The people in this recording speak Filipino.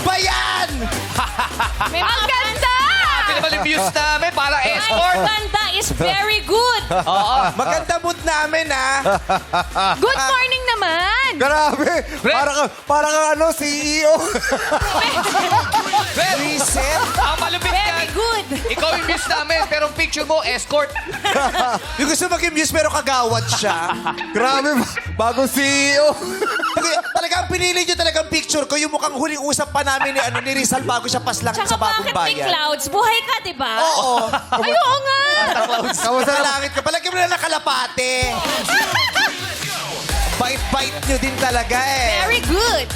ba yan? May mga ganda! Grabe naman yung views namin. Parang escort. Ang ganda is very good. Maganda mood namin, ha? Good morning naman. Grabe! Parang ano, CEO. Reset. Ang malupit yan. Very good. Ikaw yung views namin, pero ang picture mo, escort. Yung gusto maging muse pero kagawad siya. Grabe, bagong CEO. Talagang pinili nyo talagang picture ko. Yung mukhang huling usap pa namin ni Rizal bago siya paslang Tsaka sa bagong bakit may bayan. clouds? Buhay ka, di ba? Oo. Ay, oo nga. Kamusta Sa na? langit ka. Palagyan mo na nakalapate. Bait-bait nyo din talaga eh. Very good.